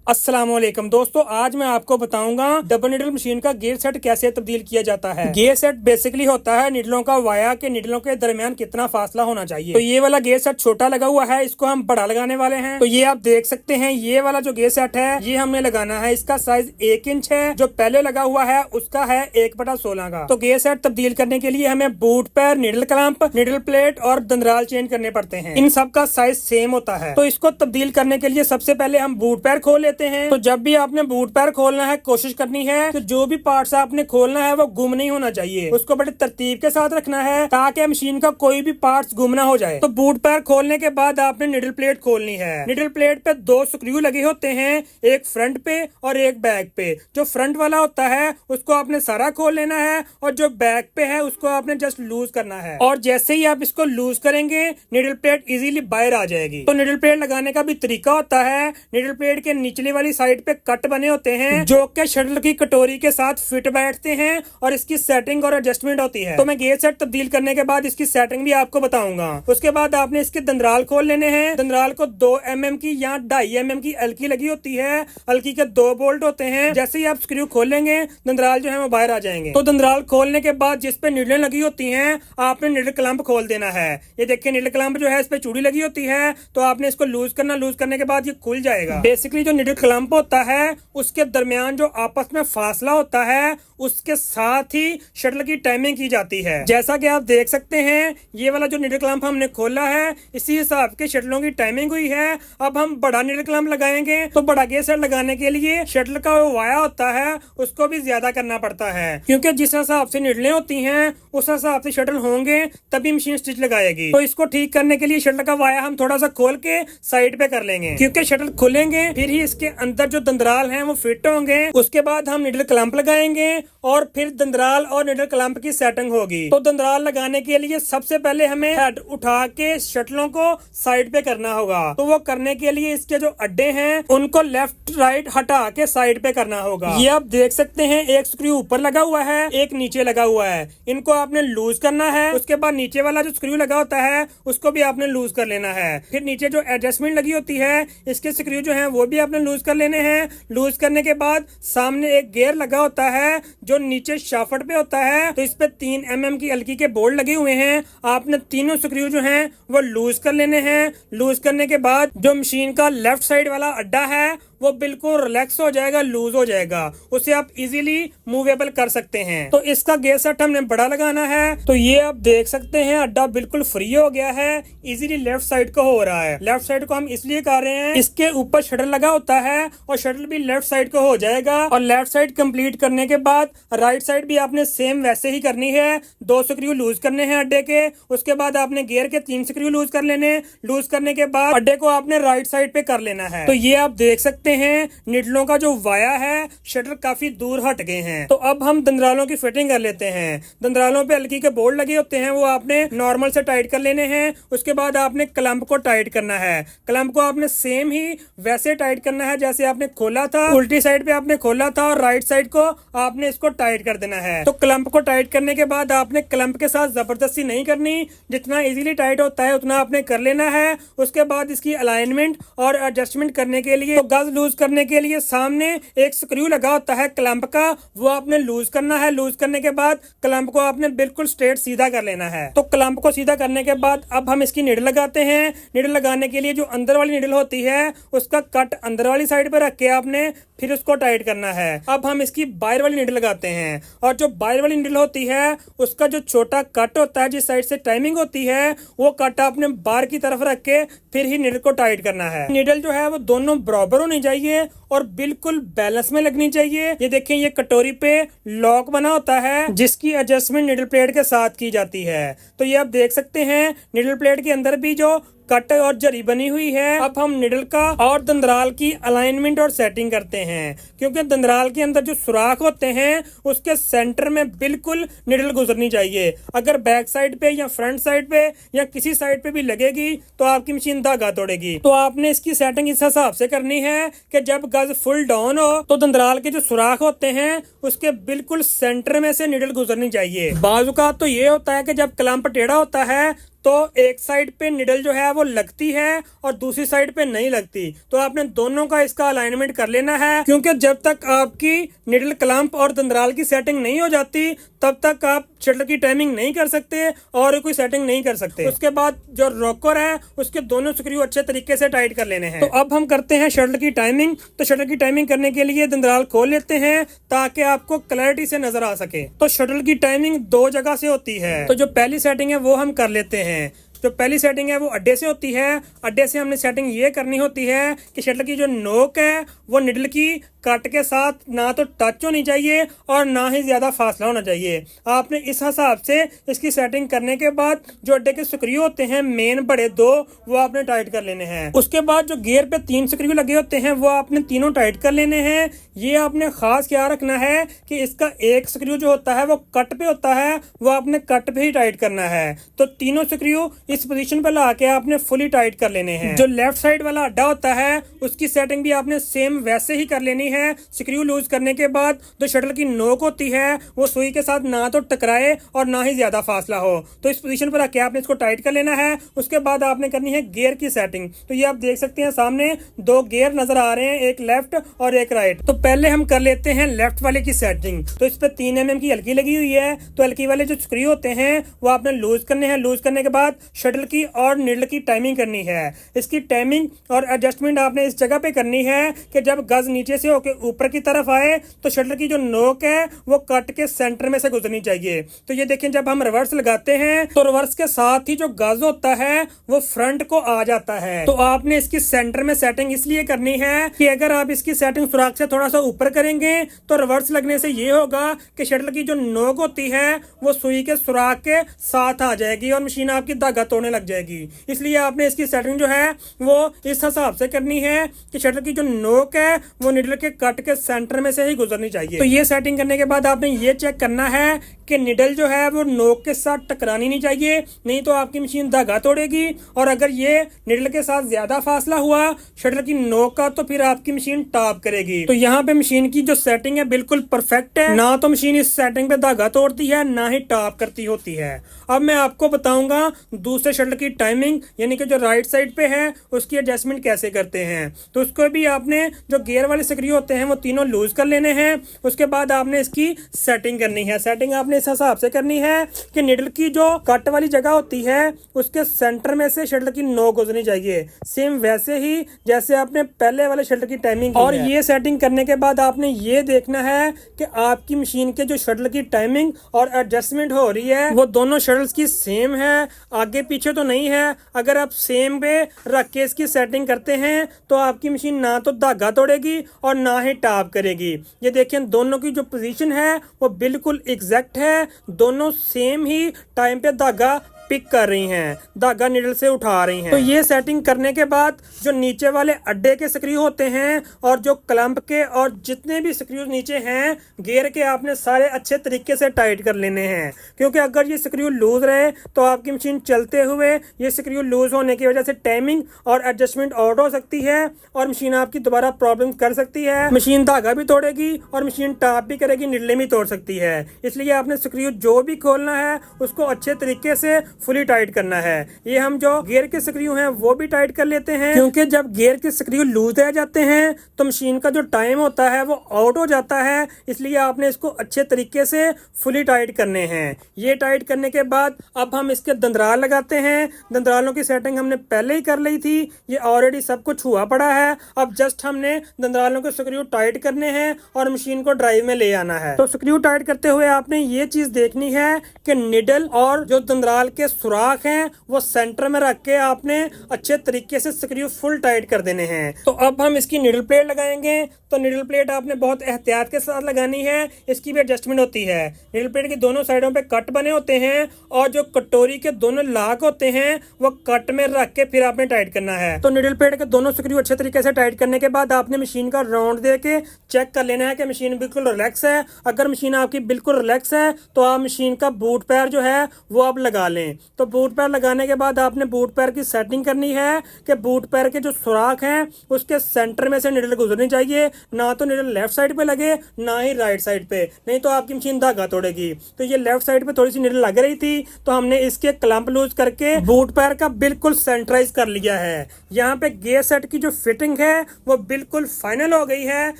अस्सलाम वालेकुम दोस्तों, आज मैं आपको बताऊंगा डबल निडल मशीन का गियर सेट कैसे तब्दील किया जाता है। गियर सेट बेसिकली होता है निडलों का वाया के निडलों के दरमियान कितना फासला होना चाहिए। तो ये वाला गियर सेट छोटा लगा हुआ है, इसको हम बड़ा लगाने वाले हैं। तो ये आप देख सकते हैं, ये वाला जो गियर सेट है ये हमने लगाना है। इसका साइज 1 इंच है। जो पहले लगा हुआ है उसका है 1/16 का। तो गियर सेट तब्दील करने के लिए हमें बूट पैर, निडल क्लैंप, निडल प्लेट और दंदराल चेंज करने पड़ते हैं। इन सब का साइज सेम होता है। तो इसको तब्दील करने के लिए सबसे पहले हम बूट पैर खोल लेते हैं। तो जब भी आपने बूट पैर खोलना है, कोशिश करनी है कि जो भी पार्ट्स आपने खोलना है वो गुम नहीं होना चाहिए। उसको बड़े तरतीब के साथ रखना है ताकि मशीन का कोई भी पार्ट्स गुम ना हो जाए। तो बूट पैर खोलने के बाद आपने निडल प्लेट खोलनी है। निडल प्लेट पे 2 स्क्रू लगे होते हैं, एक फ्रंट पे और एक बैक पे। जो फ्रंट वाला होता है उसको आपने सारा खोल लेना है और जो बैक पे है उसको आपने जस्ट लूज करना है। और जैसे ही आप इसको लूज करेंगे निडल प्लेट इजीली बाहर आ जाएगी। तो निडल प्लेट लगाने का भी तरीका होता है। निडल प्लेट के निचली वाली साइड पे कट बने होते हैं जो कि शटल की कटोरी के साथ फिट बैठते हैं और इसकी सेटिंग और एडजस्टमेंट होती है। तो मैं गियर सेट तब्दील करने के बाद इसकी सेटिंग भी आपको बताऊंगा। उसके बाद आपने इसके दंदराल खोल लेने हैं। दंदराल को 2 mm की या 2.5 mm की हल्की लगी होती है। हल्की के 2 बोल्ट होते हैं। जैसे ही आप स्क्रू खोलेंगे दंदराल जो है वो बाहर आ जाएंगे। तो दंदराल खोलने के बाद जिस पे निडलें लगी होती हैं आपने निडल क्लैंप खोल देना है। ये देखिए निडल क्लैंप जो है इस पे चूड़ी लगी होती है, तो आपने इसको लूज करना। लूज करने के बाद ये खुल जाएगा। बेसिकली जो निडल क्लैंप होता है उसके दरमियान जो आपस में फासला होता है उसके साथ ही शटल की टाइमिंग की जाती है। जैसा कि आप देख सकते हैं ये वाला जो निडल क्लैंप हमने खोला है इसी हिसाब के शटलों की टाइमिंग हुई है। अब हम बड़ा निडल क्लैंप लगाएंगे। तो बड़ा गियर सेट लगाने के लिए शटल का वाया होता है उसको भी ज्यादा करना पड़ता है, क्योंकि जिस हिसाब से निडलें होती हैं उस हिसाब से शटल होंगे तभी मशीन स्टिच लगाएगी। तो इसको ठीक करने के लिए शटल का वाया हम थोड़ा सा खोल के साइड पे कर लेंगे, क्योंकि शटल खुलेंगे फिर ही इसके अंदर जो दंदराल हैं वो फिट होंगे। उसके बाद हम निडल क्लैंप लगाएंगे और फिर दंदराल और निडल क्लैंप की सेटिंग होगी। तो दंदराल लगाने के लिए सबसे पहले हमें हेड उठा के शटलों को साइड पे करना होगा। तो वो करने के लिए इसके जो अड्डे हैं उनको लेफ्ट राइट हटा के साइड पे करना होगा। ये आप देख सकते हैं, एक स्क्रू ऊपर लगा हुआ है, एक नीचे लगा हुआ है। इनको आपने लूज करना है। उसके बाद नीचे वाला जो स्क्रू लगा होता है उसको भी आपने लूज कर लेना है। फिर नीचे जो एडजस्टमेंट लगी होती है इसके स्क्रू जो है वो भी आपने लूज कर लेने हैं। लूज करने के बाद सामने एक गियर लगा होता है जो नीचे शाफ्ट पे होता है। तो इस पे 3 mm की हल्की के बोल्ट लगे हुए हैं। आपने तीनों स्क्रू जो हैं वो लूज कर लेने हैं। लूज करने के बाद जो मशीन का लेफ्ट साइड वाला अड्डा है वो बिल्कुल रिलैक्स हो जाएगा, लूज हो जाएगा। उसे आप इजीली मूवेबल कर सकते हैं। तो इसका गियर सेट हमने बड़ा लगाना है। तो ये आप देख सकते हैं अड्डा बिल्कुल फ्री हो गया है, इजीली लेफ्ट साइड को हो रहा है। लेफ्ट साइड को हम इसलिए कर रहे हैं, इसके ऊपर शटल लगा होता है और शटल भी लेफ्ट साइड को हो जाएगा। और लेफ्ट साइड कंप्लीट करने के बाद राइट साइड भी आपने सेम वैसे ही करनी है। 2 स्क्रू लूज करने हैं अड्डे के। उसके बाद आपने गियर के 3 स्क्रू लूज कर लेने। लूज करने के बाद अड्डे को आपने राइट साइड पे कर लेना है। तो ये आप देख सकते हैं निडलों का जो वाया है शटर काफी दूर हट गए हैं। तो अब हम दंदरालों की फिटिंग कर लेते हैं। दंदरालों पे हल्की के बोल्ट लगे होते हैं वो आपने नॉर्मल से टाइट कर लेने हैं। उसके बाद आपने क्लैंप को टाइट करना है। क्लैंप को आपने सेम ही वैसे टाइट करना है जैसे आपने खोला था। उल्टी साइड पे आपने खोला था और राइट साइड को आपने इसको टाइट कर देना है। तो क्लैंप को टाइट करने के बाद आपने क्लैंप के साथ जबरदस्ती नहीं करनी, जितना इजीली टाइट होता है उतना आपने कर लेना है। उसके बाद इसकी अलाइनमेंट और एडजस्टमेंट करने के लिए, तो गज लूज करने के लिए सामने एक स्क्रू लगा होता है क्लैंप का, वो आपने लूज करना है। लूज करने के बाद क्लैंप को आपने बिल्कुल स्ट्रेट सीधा कर लेना है। तो क्लैंप को सीधा करने के बाद अब हम इसकी निडल लगाते हैं। निडल लगाने के लिए जो अंदर वाली निडल होती है उसका कट अंदर वाली साइड पर रख के आपने फिर उसको टाइट करना है। अब हम इसकी बाहर वाली निडल लगाते हैं और जो बाहर वाली निडल होती है उसका जो छोटा कट होता है जिस साइड से टाइमिंग होती है वो कट आपने बाहर की तरफ रख के फिर ही निडल को टाइट करना है। निडल जो है वो दोनों बराबर होनी चाहिए और बिल्कुल बैलेंस में लगनी चाहिए। ये देखें, ये कटोरी पे लॉक बना होता है जिसकी एडजस्टमेंट निडल प्लेट के साथ की जाती है। तो ये आप देख सकते हैं निडल प्लेट के अंदर भी जो कट और जरी बनी हुई है। अब हम निडल का और दंदराल की अलाइनमेंट और सेटिंग करते हैं, क्योंकि दंदराल के अंदर जो सुराख होते हैं उसके सेंटर में बिल्कुल निडल गुजरनी चाहिए। अगर बैक साइड पे या फ्रंट साइड पे या किसी साइड पे भी लगेगी तो आपकी मशीन धागा तोड़ेगी। तो आपने इसकी सेटिंग इस हिसाब से करनी है कि जब गज फुल डाउन हो तो दंदराल के जो सुराख होते हैं उसके बिल्कुल सेंटर में से निडल गुजरनी चाहिए। बाजुकात तो ये होता है कि जब क्लैंप टेढ़ा होता है तो एक साइड पे निडल जो है वो लगती है और दूसरी साइड पे नहीं लगती। तो आपने दोनों का इसका अलाइनमेंट कर लेना है, क्योंकि जब तक आपकी निडल क्लैंप और दंदराल की सेटिंग नहीं हो जाती तब तक आप शटल की टाइमिंग नहीं कर सकते और कोई सेटिंग नहीं कर सकते। उसके बाद जो रॉकर है उसके दोनों स्क्रू अच्छे तरीके से टाइट कर लेने हैं। तो अब हम करते हैं शटल की टाइमिंग। तो शटल की टाइमिंग करने के लिए दंदराल खोल लेते हैं ताकि आपको क्लैरिटी से नजर आ सके। तो शटल की टाइमिंग 2 जगह से होती है। तो जो पहली सेटिंग है वो हम कर लेते हैं। जो पहली सेटिंग है वो अड्डे से होती है। अड्डे से हमने सेटिंग ये करनी होती है कि शटल की जो नोक है वो निडल की कट के साथ ना तो टच होनी चाहिए और ना ही ज्यादा फासला होना चाहिए। आपने इस हिसाब से इसकी सेटिंग करने के बाद जो अड्डे के स्क्रू होते हैं मेन बड़े 2 वो आपने टाइट कर लेने हैं। उसके बाद जो गियर पे 3 स्क्रू लगे होते हैं वो आपने तीनों टाइट कर लेने हैं। ये आपने खास ख्याल रखना है कि इसका एक स्क्रू जो होता है वो कट पे होता है, वो आपने कट पे ही टाइट करना है। तो तीनों स्क्रू इस पोजीशन पे ला के आपने फुली टाइट कर लेने हैं। जो लेफ्ट साइड वाला अड्डा होता है उसकी सेटिंग भी आपने सेम वैसे ही कर लेनी है। स्क्रू लूज करने के बाद जो शटल की नोक होती है वो सुई के साथ ना तो टकराए और ना ही ज्यादा फासला हो। तो इस पोजीशन पर आके आपने इसको टाइट कर लेना है। उसके बाद आपने करनी है गियर की सेटिंग। तो ये आप देख सकते हैं सामने 2 गियर नजर आ रहे हैं, एक लेफ्ट और एक राइट। तो पहले हम कर लेते हैं लेफ्ट वाले की सेटिंग। तो इस पे 3 mm की हल्की लगी हुई है। तो हल्की वाले जो स्क्रू होते हैं वो आपने लूज करने हैं। लूज करने के बाद शटल की और निडल की टाइमिंग करनी है। इसकी टाइमिंग और एडजस्टमेंट आपने इस जगह पे करनी है कि जब गज नीचे से होकर ऊपर की तरफ आए तो शटल की जो नोक है वो कट के सेंटर में से गुजरनी चाहिए। तो ये देखें जब हम रिवर्स लगाते हैं तो रिवर्स के साथ ही जो गज होता है वो फ्रंट को आ जाता है। तो आपने इसकी सेंटर में सेटिंग इसलिए करनी है कि अगर आप इसकी सेटिंग सुराख से थोड़ा सा ऊपर करेंगे तो रिवर्स लगने से ये होगा कि शटल की जो नोक होती है वो सुई के सुराख के साथ आ जाएगी और मशीन आपकी धागा तोड़ने लग जाएगी। इसलिए आपने इसकी सेटिंग जो है वो इस हिसाब से करनी है कि शटल की जो नोक है वो निडल के कट के सेंटर में से ही गुजरनी चाहिए। तो ये सेटिंग करने के बाद आपने ये चेक करना है कि निडल जो है वो नोक के साथ टकरानी नहीं चाहिए, नहीं तो आपकी मशीन धागा तोड़ेगी। और अगर ये निडल के साथ ज्यादा फासला हुआ शटल की नोक का तो फिर आपकी मशीन टॉप करेगी। तो यहाँ पे मशीन की जो सेटिंग है बिल्कुल परफेक्ट है। ना तो मशीन इस सेटिंग पे धागा तोड़ती है ना ही टॉप करती होती है। अब मैं आपको बताऊंगा दूसरे शटल की टाइमिंग यानी कि जो राइट साइड पे है उसकी एडजस्टमेंट कैसे करते हैं। तो उसको भी आपने जो गियर वाले स्क्रू होते हैं वो तीनों लूज कर लेने हैं। उसके बाद आपने इसकी सेटिंग करनी है। सेटिंग आपने इस हिसाब से करनी है कि निडल की जो कट वाली जगह होती है उसके सेंटर में से शटल की नोक गुजरनी चाहिए, सेम वैसे ही जैसे आपने पहले वाले शटल की टाइमिंग की। और ये सेटिंग करने के बाद आपने ये देखना है कि आपकी मशीन के जो शटल की टाइमिंग और एडजस्टमेंट हो रही है वो दोनों शटल्स की सेम है, आगे पीछे तो नहीं है। अगर आप सेम पे रख के इसकी सेटिंग करते हैं तो आपकी मशीन ना तो धागा तोड़ेगी और ना ही टॉप करेगी। ये देखिए दोनों की जो पोजीशन है वो बिल्कुल एग्जैक्ट है, दोनों सेम ही टाइम पे धागा पिक कर रही हैं, धागा निडल से उठा रही हैं। तो ये सेटिंग करने के बाद जो नीचे वाले अड्डे के स्क्रू होते हैं और जो क्लैंप के और जितने भी स्क्रू नीचे हैं गियर के आपने सारे अच्छे तरीके से टाइट कर लेने हैं, क्योंकि अगर ये स्क्रू लूज रहे तो आपकी मशीन चलते हुए ये स्क्रू लूज होने की वजह से टाइमिंग और एडजस्टमेंट आउट हो सकती है और मशीन आपकी दोबारा प्रॉब्लम कर सकती है। मशीन धागा भी तोड़ेगी और मशीन टॉप भी करेगी, निडलें भी तोड़ सकती है। इसलिए आपने स्क्रू जो भी खोलना है उसको अच्छे तरीके से फुली टाइट करना है। ये हम जो गियर के स्क्रू हैं वो भी टाइट कर लेते हैं, क्योंकि जब गियर के स्क्रू लूज रह जाते हैं तो मशीन का जो टाइम होता है वो आउट हो जाता है। इसलिए आपने इसको अच्छे तरीके से फुली टाइट करने हैं। ये टाइट करने के बाद अब हम इसके दंदराल लगाते हैं। दंदरालों की सेटिंग हमने पहले ही कर ली थी, ये ऑलरेडी सब कुछ हुआ पड़ा है। अब जस्ट हमने दंदरालों के स्क्रू टाइट करने हैं और मशीन को ड्राइव में ले आना है। तो स्क्रू टाइट करते हुए आपने ये चीज देखनी है कि निडल और जो दंदराल के सुराख हैं वो सेंटर में रख के आपने अच्छे तरीके से स्क्रू फुल टाइट कर देने हैं। तो अब हम इसकी निडल प्लेट लगाएंगे। तो निडल प्लेट आपने बहुत एहतियात के साथ लगानी है, इसकी भी एडजस्टमेंट होती है। निडल प्लेट की दोनों साइडों पे कट बने होते हैं और जो कटोरी के दोनों लाक होते हैं वो कट में रख के फिर आपने टाइट करना है। तो निडल प्लेट के दोनों स्क्रू अच्छे तरीके से टाइट करने के बाद आपने मशीन का राउंड दे के चेक कर लेना है कि मशीन बिल्कुल रिलैक्स है। अगर मशीन आपकी बिल्कुल रिलैक्स है तो आप मशीन का बूट पैर जो है वो आप लगा लें। तो बूट पैर लगाने के बाद आपने बूट पैर की सेटिंग करनी है कि बूट पैर के जो सुराख हैं उसके सेंटर में से निडल गुजरनी चाहिए, ना तो निडल लेफ्ट साइड पे लगे ना ही राइट साइड पे, नहीं तो आपकी मशीन धागा तोड़ेगी। तो ये लेफ्ट साइड पे थोड़ी सी निडल लग रही थी तो हमने इसके क्लम्प लूज करके बूट पैर का बिल्कुल सेंटराइज कर लिया है। यहाँ पे गियर सेट की जो फिटिंग है वो बिल्कुल फाइनल हो गई है।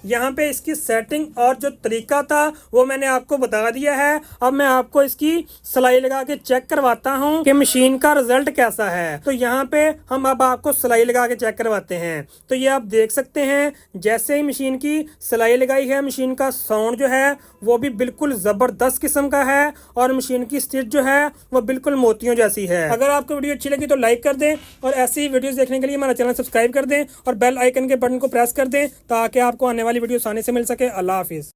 यहाँ पे इसकी सेटिंग और जो तरीका था वो मैंने आपको बता दिया है। अब मैं आपको इसकी सिलाई लगा के चेक करवाता हूँ कि मशीन का रिजल्ट कैसा है। तो यहाँ पे हम अब आपको सिलाई लगा के चेक करवाते हैं। तो ये आप देख सकते हैं, जैसे ही मशीन की सिलाई लगाई है मशीन का साउंड जो है वो भी बिल्कुल जबरदस्त किस्म का है और मशीन की स्टिच जो है वो बिल्कुल मोतियों जैसी है। अगर आपको वीडियो अच्छी लगी तो लाइक कर दें और ऐसी ही वीडियोस देखने के लिए हमारा चैनल सब्सक्राइब कर दें और बेल आइकन के बटन को प्रेस कर दें ताकि आपको आने वाली वीडियो आसानी से मिल सके। अल्लाह हाफिज।